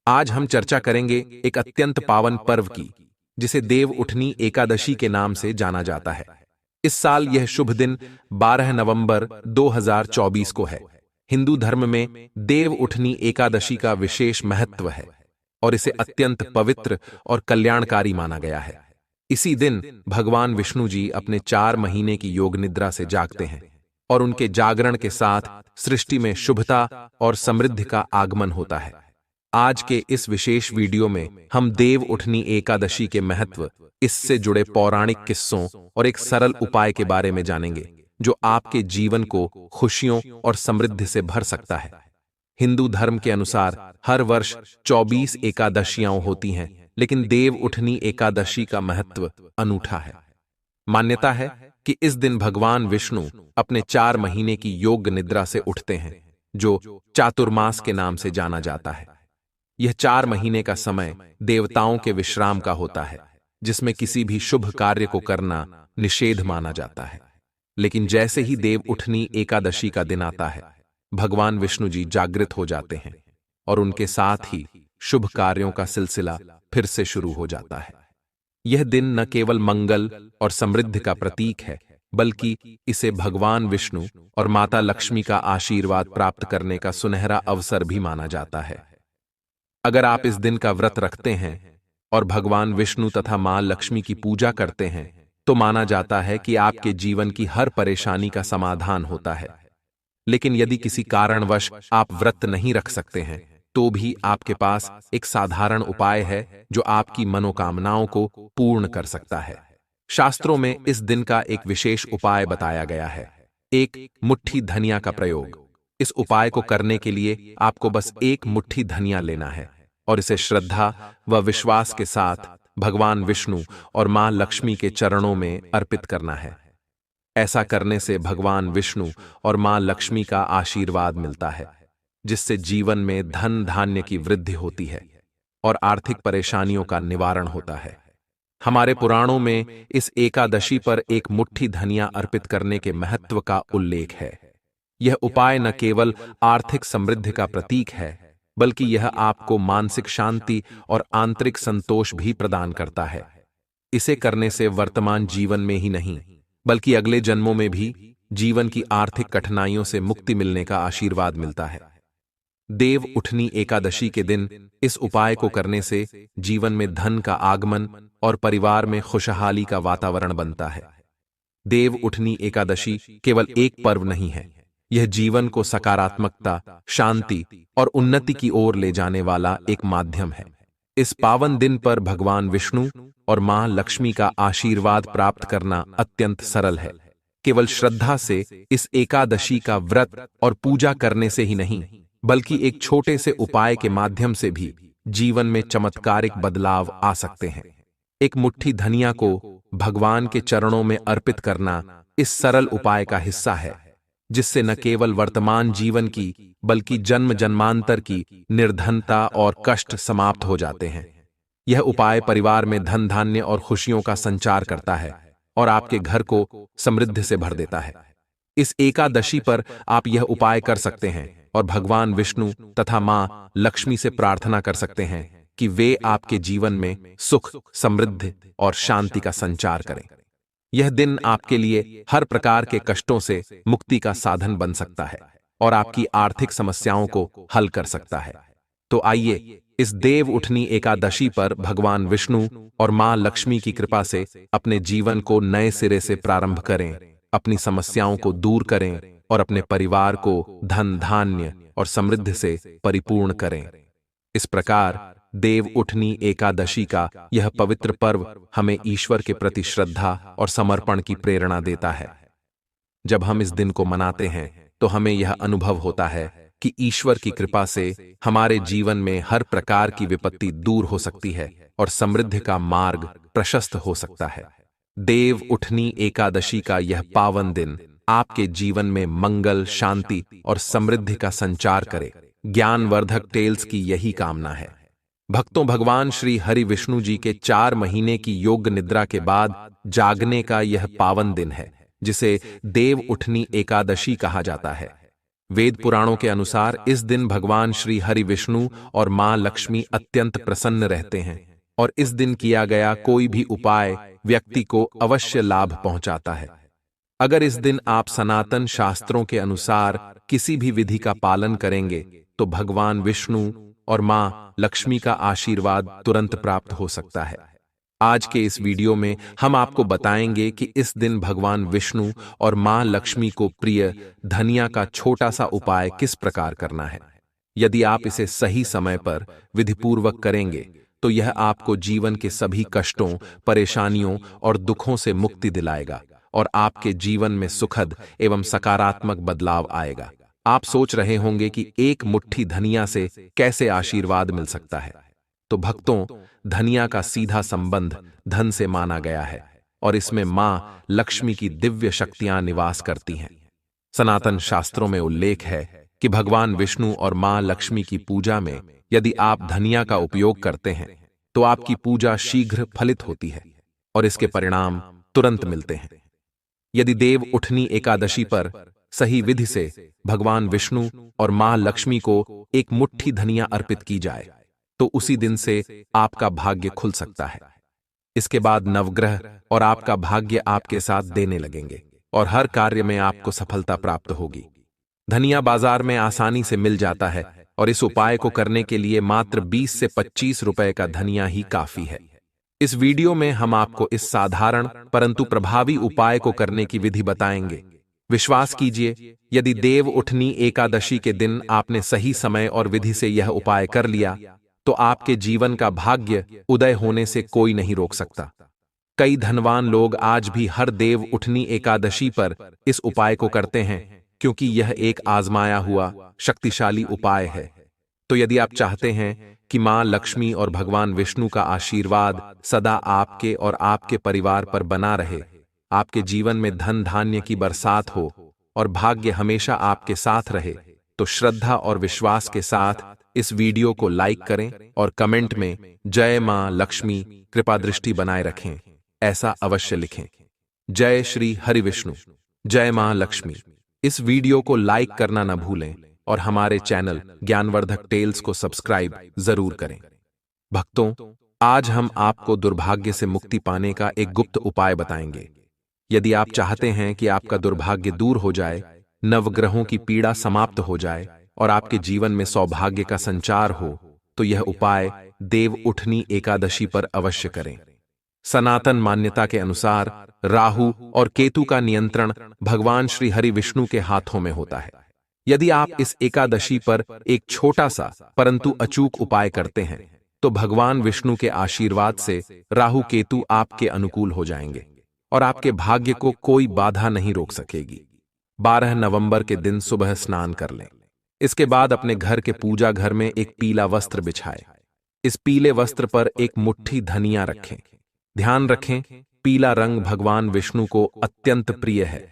आज हम चर्चा करेंगे एक अत्यंत पावन पर्व की, जिसे देव उठनी एकादशी के नाम से जाना जाता है। इस साल यह शुभ दिन 12 नवंबर 2024 को है। हिंदू धर्म में देव उठनी एकादशी का विशेष महत्व है और इसे अत्यंत पवित्र और कल्याणकारी माना गया है। इसी दिन भगवान विष्णु जी अपने 4 महीने की योग निद्रा से जागते हैं और उनके जागरण के साथ सृष्टि में शुभता और समृद्धि का आगमन होता है। आज के इस विशेष वीडियो में हम देव उठनी एकादशी के महत्व, इससे जुड़े पौराणिक किस्सों और एक सरल उपाय के बारे में जानेंगे, जो आपके जीवन को खुशियों और समृद्धि से भर सकता है। हिंदू धर्म के अनुसार हर वर्ष 24 एकादशियां होती हैं, लेकिन देव उठनी एकादशी का महत्व अनूठा है। मान्यता है कि इस दिन भगवान विष्णु अपने 4 महीने की योग निद्रा से उठते हैं, जो चातुर्मास के नाम से जाना जाता है। यह 4 महीने का समय देवताओं के विश्राम का होता है, जिसमें किसी भी शुभ कार्य को करना निषेध माना जाता है। लेकिन जैसे ही देव उठनी एकादशी का दिन आता है, भगवान विष्णु जी जागृत हो जाते हैं और उनके साथ ही शुभ कार्यों का सिलसिला फिर से शुरू हो जाता है। यह दिन न केवल मंगल और समृद्धि का प्रतीक है, बल्कि इसे भगवान विष्णु और माता लक्ष्मी का आशीर्वाद प्राप्त करने का सुनहरा अवसर भी माना जाता है। अगर आप इस दिन का व्रत रखते हैं और भगवान विष्णु तथा मां लक्ष्मी की पूजा करते हैं, तो माना जाता है कि आपके जीवन की हर परेशानी का समाधान होता है। लेकिन यदि किसी कारणवश आप व्रत नहीं रख सकते हैं, तो भी आपके पास एक साधारण उपाय है जो आपकी मनोकामनाओं को पूर्ण कर सकता है। शास्त्रों में इस दिन का एक विशेष उपाय बताया गया है, एक मुट्ठी धनिया का प्रयोग। इस उपाय को करने के लिए आपको बस एक मुट्ठी धनिया लेना है और इसे श्रद्धा व विश्वास के साथ भगवान विष्णु और मां लक्ष्मी के चरणों में अर्पित करना है। ऐसा करने से भगवान विष्णु और मां लक्ष्मी का आशीर्वाद मिलता है, जिससे जीवन में धन धान्य की वृद्धि होती है और आर्थिक परेशानियों का निवारण होता है। हमारे पुराणों में इस एकादशी पर एक मुट्ठी धनिया अर्पित करने के महत्व का उल्लेख है। यह उपाय न केवल आर्थिक समृद्धि का प्रतीक है, बल्कि यह आपको मानसिक शांति और आंतरिक संतोष भी प्रदान करता है। इसे करने से वर्तमान जीवन में ही नहीं, बल्कि अगले जन्मों में भी जीवन की आर्थिक कठिनाइयों से मुक्ति मिलने का आशीर्वाद मिलता है। देव उठनी एकादशी के दिन इस उपाय को करने से जीवन में धन का आगमन और परिवार में खुशहाली का वातावरण बनता है। देव उठनी एकादशी केवल एक पर्व नहीं है, यह जीवन को सकारात्मकता, शांति और उन्नति की ओर ले जाने वाला एक माध्यम है। इस पावन दिन पर भगवान विष्णु और मां लक्ष्मी का आशीर्वाद प्राप्त करना अत्यंत सरल है। केवल श्रद्धा से इस एकादशी का व्रत और पूजा करने से ही नहीं, बल्कि एक छोटे से उपाय के माध्यम से भी जीवन में चमत्कारिक बदलाव आ सकते हैं। एक मुट्ठी धनिया को भगवान के चरणों में अर्पित करना इस सरल उपाय का हिस्सा है, जिससे न केवल वर्तमान जीवन की, बल्कि जन्म जन्मांतर की निर्धनता और कष्ट समाप्त हो जाते हैं। यह उपाय परिवार में धन धान्य और खुशियों का संचार करता है और आपके घर को समृद्धि से भर देता है। इस एकादशी पर आप यह उपाय कर सकते हैं और भगवान विष्णु तथा मां लक्ष्मी से प्रार्थना कर सकते हैं कि वे आपके जीवन में सुख, समृद्धि और शांति का संचार करें। यह दिन आपके लिए हर प्रकार के कष्टों से मुक्ति का साधन बन सकता है और आपकी आर्थिक समस्याओं को हल कर सकता है। तो आइए इस देव उठनी एकादशी पर भगवान विष्णु और मां लक्ष्मी की कृपा से अपने जीवन को नए सिरे से प्रारंभ करें, अपनी समस्याओं को दूर करें और अपने परिवार को धन धान्य और समृद्धि से परिपूर्ण करें। इस प्रकार देव उठनी एकादशी का यह पवित्र पर्व हमें ईश्वर के प्रति श्रद्धा और समर्पण की प्रेरणा देता है। जब हम इस दिन को मनाते हैं, तो हमें यह अनुभव होता है कि ईश्वर की कृपा से हमारे जीवन में हर प्रकार की विपत्ति दूर हो सकती है और समृद्धि का मार्ग प्रशस्त हो सकता है। देव उठनी एकादशी का यह पावन दिन आपके जीवन में मंगल, शांति और समृद्धि का संचार करे। ज्ञानवर्धक टेल्स की यही कामना है। भक्तों, भगवान श्री हरि विष्णु जी के 4 महीने की योग निद्रा के बाद जागने का यह पावन दिन है, जिसे देव उठनी एकादशी कहा जाता है। वेद पुराणों के अनुसार इस दिन भगवान श्री हरि विष्णु और मां लक्ष्मी अत्यंत प्रसन्न रहते हैं और इस दिन किया गया कोई भी उपाय व्यक्ति को अवश्य लाभ पहुंचाता है। अगर इस दिन आप सनातन शास्त्रों के अनुसार किसी भी विधि का पालन करेंगे तो भगवान विष्णु और मां लक्ष्मी का आशीर्वाद तुरंत प्राप्त हो सकता है। आज के इस वीडियो में हम आपको बताएंगे कि इस दिन भगवान विष्णु और मां लक्ष्मी को प्रिय धनिया का छोटा सा उपाय किस प्रकार करना है। यदि आप इसे सही समय पर विधिपूर्वक करेंगे तो यह आपको जीवन के सभी कष्टों, परेशानियों और दुखों से मुक्ति दिलाएगा और आपके जीवन में सुखद एवं सकारात्मक बदलाव आएगा। आप सोच रहे होंगे कि एक मुट्ठी धनिया से कैसे आशीर्वाद मिल सकता है। तो भक्तों, धनिया का सीधा संबंध धन से माना गया है और इसमें मां लक्ष्मी की दिव्य शक्तियां निवास करती हैं। सनातन शास्त्रों में उल्लेख है कि भगवान विष्णु और मां लक्ष्मी की पूजा में यदि आप धनिया का उपयोग करते हैं तो आपकी पूजा शीघ्र फलित होती है और इसके परिणाम तुरंत मिलते हैं। यदि देव उठनी एकादशी पर सही विधि से भगवान विष्णु और मां लक्ष्मी को एक मुट्ठी धनिया अर्पित की जाए तो उसी दिन से आपका भाग्य खुल सकता है। इसके बाद नवग्रह और आपका भाग्य आपके साथ देने लगेंगे और हर कार्य में आपको सफलता प्राप्त होगी। धनिया बाजार में आसानी से मिल जाता है और इस उपाय को करने के लिए मात्र 20 से 25 रुपए का धनिया ही काफी है। इस वीडियो में हम आपको इस साधारण परंतु प्रभावी उपाय को करने की विधि बताएंगे। विश्वास कीजिए, यदि देव उठनी एकादशी के दिन आपने सही समय और विधि से यह उपाय कर लिया तो आपके जीवन का भाग्य उदय होने से कोई नहीं रोक सकता। कई धनवान लोग आज भी हर देव उठनी एकादशी पर इस उपाय को करते हैं क्योंकि यह एक आजमाया हुआ शक्तिशाली उपाय है। तो यदि आप चाहते हैं कि मां लक्ष्मी और भगवान विष्णु का आशीर्वाद सदा आपके और आपके परिवार पर बना रहे, आपके जीवन में धन धान्य की बरसात हो और भाग्य हमेशा आपके साथ रहे, तो श्रद्धा और विश्वास के साथ इस वीडियो को लाइक करें और कमेंट में जय मां लक्ष्मी कृपा दृष्टि बनाए रखें ऐसा अवश्य लिखें। जय श्री हरि विष्णु, जय मां लक्ष्मी। इस वीडियो को लाइक करना न भूलें और हमारे चैनल ज्ञानवर्धक टेल्स को सब्सक्राइब जरूर करें। भक्तों, आज हम आपको दुर्भाग्य से मुक्ति पाने का एक गुप्त उपाय बताएंगे। यदि आप चाहते हैं कि आपका दुर्भाग्य दूर हो जाए, नवग्रहों की पीड़ा समाप्त हो जाए और आपके जीवन में सौभाग्य का संचार हो, तो यह उपाय देव उठनी एकादशी पर अवश्य करें। सनातन मान्यता के अनुसार राहु और केतु का नियंत्रण भगवान श्री हरि विष्णु के हाथों में होता है। यदि आप इस एकादशी पर एक छोटा सा परंतु अचूक उपाय करते हैं तो भगवान विष्णु के आशीर्वाद से राहु केतु आपके अनुकूल हो जाएंगे और आपके भाग्य को कोई बाधा नहीं रोक सकेगी। 12 नवंबर के दिन सुबह स्नान कर लें। इसके बाद अपने घर के पूजा घर में एक पीला वस्त्र बिछाएं। इस पीले वस्त्र पर एक मुट्ठी धनिया रखें। ध्यान रखें, पीला रंग भगवान विष्णु को अत्यंत प्रिय है।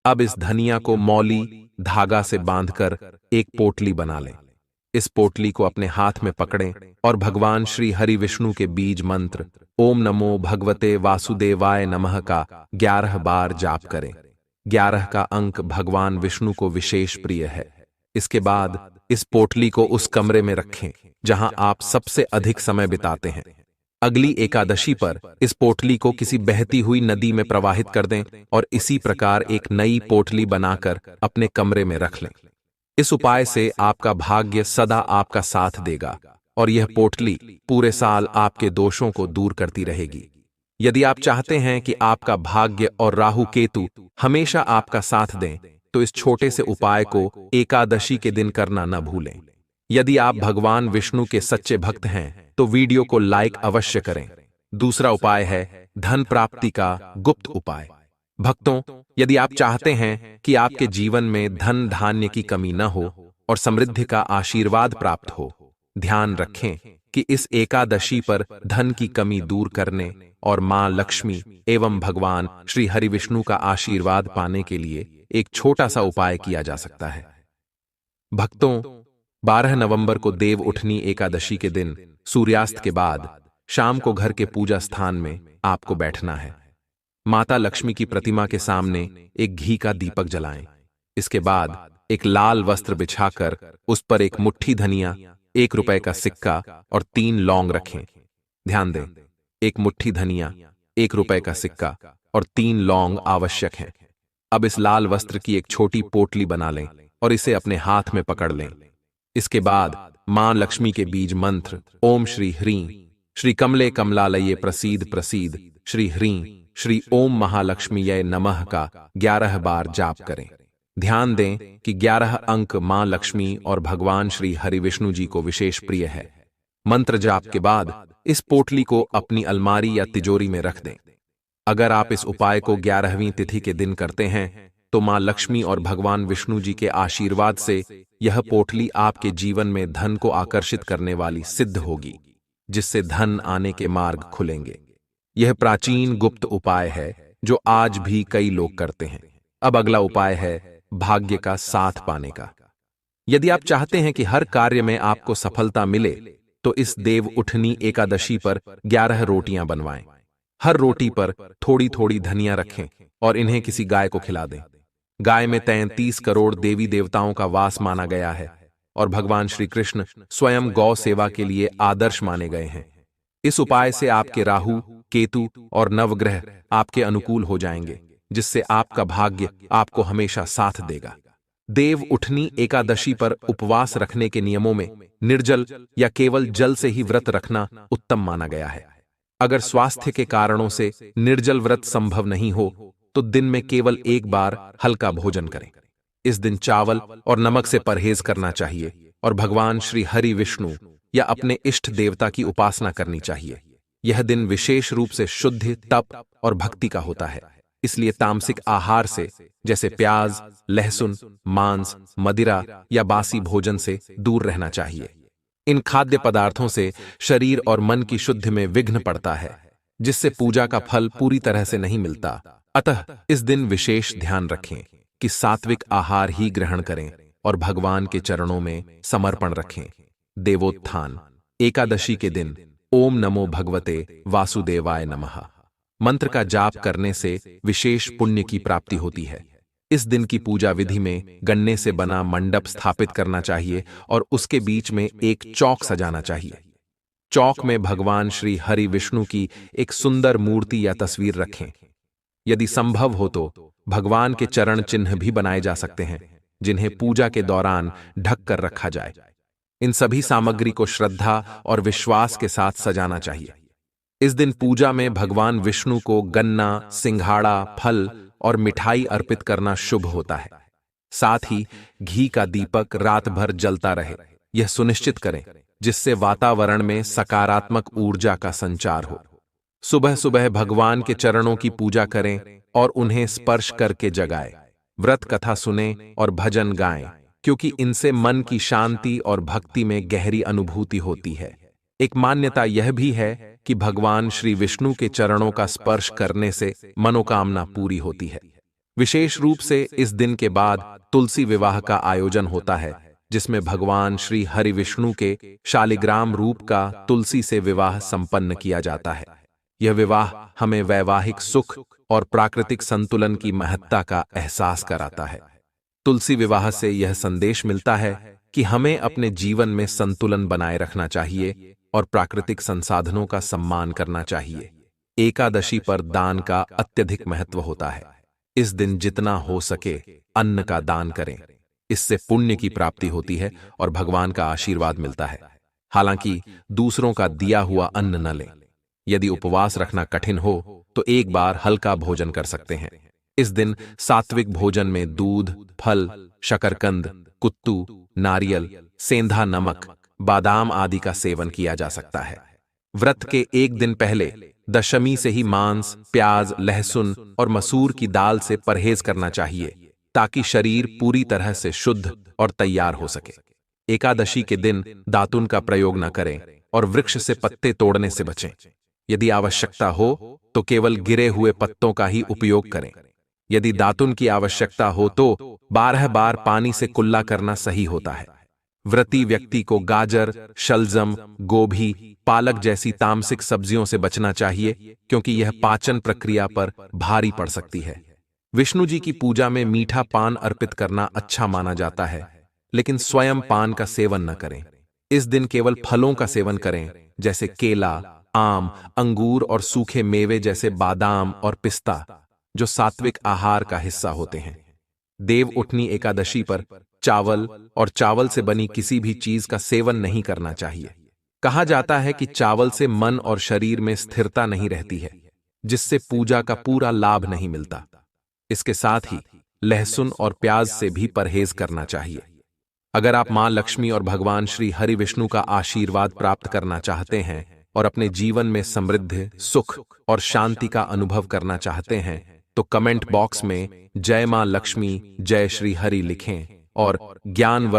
अब इस धनिया को मौली धागा से बांधकर एक पोटली बना लें। इस पोटली को अपने हाथ में पकड़ें और भगवान श्री हरि विष्णु के बीज मंत्र ओम नमो भगवते वासुदेवाय नमः का 11 बार जाप करें। 11 का अंक भगवान विष्णु को विशेष प्रिय है। इसके बाद इस पोटली को उस कमरे में रखें जहां आप सबसे अधिक समय बिताते हैं। अगली एकादशी पर इस पोटली को किसी बहती हुई नदी में प्रवाहित कर दें और इसी प्रकार एक नई पोटली बनाकर अपने कमरे में रख लें। इस उपाय से आपका भाग्य सदा आपका साथ देगा और यह पोटली पूरे साल आपके दोषों को दूर करती रहेगी। यदि आप चाहते हैं कि आपका भाग्य और राहु केतु हमेशा आपका साथ दें तो इस छोटे से उपाय को एकादशी के दिन करना न भूलें। यदि आप भगवान विष्णु के सच्चे भक्त हैं तो वीडियो को लाइक अवश्य करें। दूसरा उपाय है धन प्राप्ति का गुप्त उपाय। भक्तों, यदि आप चाहते हैं कि आपके जीवन में धन धान्य की कमी न हो और समृद्धि का आशीर्वाद प्राप्त हो, ध्यान रखें कि इस एकादशी पर धन की कमी दूर करने और मां लक्ष्मी एवं भगवान श्री हरि विष्णु का आशीर्वाद पाने के लिए एक छोटा सा उपाय किया जा सकता है। भक्तों, 12 नवंबर को देव उठनी एकादशी के दिन सूर्यास्त के बाद शाम को घर के पूजा स्थान में आपको बैठना है। माता लक्ष्मी की प्रतिमा के सामने एक घी का दीपक जलाएं। इसके बाद एक लाल वस्त्र बिछाकर उस पर एक मुट्ठी धनिया, 1 रुपए का सिक्का और 3 लौंग रखें। ध्यान दें, एक मुट्ठी धनिया, 1 रुपए का सिक्का और 3 लौंग आवश्यक हैं। अब इस लाल वस्त्र की एक छोटी पोटली बना लें और इसे अपने हाथ में पकड़ लें। इसके बाद मां लक्ष्मी के बीज मंत्र ओम श्री ह्रीं श्री कमले कमलालये प्रसीद प्रसीद श्री ह्रीं श्री ओम महालक्ष्मीये नमः का 11 बार जाप करें। ध्यान दें कि 11 अंक मां लक्ष्मी और भगवान श्री हरिविष्णु जी को विशेष प्रिय है। मंत्र जाप के बाद इस पोटली को अपनी अलमारी या तिजोरी में रख दें। अगर आप इस उपाय को 11वीं तिथि के दिन करते हैं तो मां लक्ष्मी और भगवान विष्णु जी के आशीर्वाद से यह पोटली आपके जीवन में धन को आकर्षित करने वाली सिद्ध होगी, जिससे धन आने के मार्ग खुलेंगे। यह प्राचीन गुप्त उपाय है जो आज भी कई लोग करते हैं। अब अगला उपाय है भाग्य का साथ पाने का। यदि आप चाहते हैं कि हर कार्य में आपको सफलता मिले तो इस देव उठनी एकादशी पर 11 रोटियां बनवाएं। हर रोटी पर थोड़ी थोड़ी धनिया रखें और इन्हें किसी गाय को खिला दें। गाय में 33 करोड़ देवी देवताओं का वास माना गया है और भगवान श्री कृष्ण स्वयं गौ सेवा के लिए आदर्श माने गए हैं। इस उपाय से आपके राहु, केतु और नवग्रह आपके अनुकूल हो जाएंगे, जिससे आपका भाग्य आपको हमेशा साथ देगा। देव उठनी एकादशी पर उपवास रखने के नियमों में निर्जल या केवल जल से ही व्रत रखना उत्तम माना गया है। अगर स्वास्थ्य के कारणों से निर्जल व्रत संभव नहीं हो तो दिन में केवल 1 बार हल्का भोजन करें। इस दिन चावल और नमक से परहेज करना चाहिए और भगवान श्री हरि विष्णु या अपने इष्ट देवता की उपासना करनी चाहिए। यह दिन विशेष रूप से शुद्ध, तप और भक्ति का होता है, इसलिए तामसिक आहार से जैसे प्याज, लहसुन, मांस, मदिरा या बासी भोजन से दूर रहना चाहिए। इन खाद्य पदार्थों से शरीर और मन की शुद्धि में विघ्न पड़ता है, जिससे पूजा का फल पूरी तरह से नहीं मिलता। अतः इस दिन विशेष ध्यान रखें कि सात्विक आहार ही ग्रहण करें और भगवान के चरणों में समर्पण रखें। देवोत्थान एकादशी के दिन ओम नमो भगवते वासुदेवाय नमः मंत्र का जाप करने से विशेष पुण्य की प्राप्ति होती है। इस दिन की पूजा विधि में गन्ने से बना मंडप स्थापित करना चाहिए और उसके बीच में एक चौक सजाना चाहिए। चौक में भगवान श्री हरि विष्णु की एक सुंदर मूर्ति या तस्वीर रखें। यदि संभव हो तो भगवान के चरण चिन्ह भी बनाए जा सकते हैं, जिन्हें पूजा के दौरान ढक कर रखा जाए। इन सभी सामग्री को श्रद्धा और विश्वास के साथ सजाना चाहिए। इस दिन पूजा में भगवान विष्णु को गन्ना, सिंघाड़ा, फल और मिठाई अर्पित करना शुभ होता है। साथ ही घी का दीपक रात भर जलता रहे, यह सुनिश्चित करें, जिससे वातावरण में सकारात्मक ऊर्जा का संचार हो। सुबह सुबह भगवान के चरणों की पूजा करें और उन्हें स्पर्श करके जगाएं। व्रत कथा सुनें और भजन गाएं, क्योंकि इनसे मन की शांति और भक्ति में गहरी अनुभूति होती है। एक मान्यता यह भी है कि भगवान श्री विष्णु के चरणों का स्पर्श करने से मनोकामना पूरी होती है। विशेष रूप से इस दिन के बाद तुलसी विवाह का आयोजन होता है, जिसमें भगवान श्री हरि विष्णु के शालिग्राम रूप का तुलसी से विवाह संपन्न किया जाता है। यह विवाह हमें वैवाहिक सुख और प्राकृतिक संतुलन की महत्ता का एहसास कराता है। तुलसी विवाह से यह संदेश मिलता है कि हमें अपने जीवन में संतुलन बनाए रखना चाहिए और प्राकृतिक संसाधनों का सम्मान करना चाहिए। एकादशी पर दान का अत्यधिक महत्व होता है। इस दिन जितना हो सके अन्न का दान करें, इससे पुण्य की प्राप्ति होती है और भगवान का आशीर्वाद मिलता है। हालांकि दूसरों का दिया हुआ अन्न न लें। यदि उपवास रखना कठिन हो तो एक बार हल्का भोजन कर सकते हैं। इस दिन सात्विक भोजन में दूध, फल, शकरकंद, कुत्तू, नारियल, सेंधा नमक, बादाम आदि का सेवन किया जा सकता है। व्रत के एक दिन पहले दशमी से ही मांस, प्याज, लहसुन और मसूर की दाल से परहेज करना चाहिए, ताकि शरीर पूरी तरह से शुद्ध और तैयार हो सके। एकादशी के दिन दातुन का प्रयोग न करें और वृक्ष से पत्ते तोड़ने से बचें। यदि आवश्यकता हो तो केवल गिरे हुए पत्तों का ही उपयोग करें। यदि दातुन की आवश्यकता हो तो 12 बार पानी से कुल्ला करना सही होता है। व्रती व्यक्ति को गाजर, शलजम, गोभी, पालक जैसी तामसिक सब्जियों से बचना चाहिए, क्योंकि यह पाचन प्रक्रिया पर भारी पड़ सकती है। विष्णु जी की पूजा में मीठा पान अर्पित करना अच्छा माना जाता है, लेकिन स्वयं पान का सेवन न करें। इस दिन केवल फलों का सेवन करें, जैसे केला, आम, अंगूर और सूखे मेवे जैसे बादाम और पिस्ता, जो सात्विक आहार का हिस्सा होते हैं। देव उठनी एकादशी पर चावल और चावल से बनी किसी भी चीज का सेवन नहीं करना चाहिए। कहा जाता है कि चावल से मन और शरीर में स्थिरता नहीं रहती है, जिससे पूजा का पूरा लाभ नहीं मिलता। इसके साथ ही लहसुन और प्याज से भी परहेज करना चाहिए। अगर आप मां लक्ष्मी और भगवान श्री हरि विष्णु का आशीर्वाद प्राप्त करना चाहते हैं और अपने जीवन में समृद्धि, सुख और शांति का अनुभव करना चाहते हैं, तो कमेंट बॉक्स में जय मां लक्ष्मी, जय श्री हरि लिखें और ज्ञान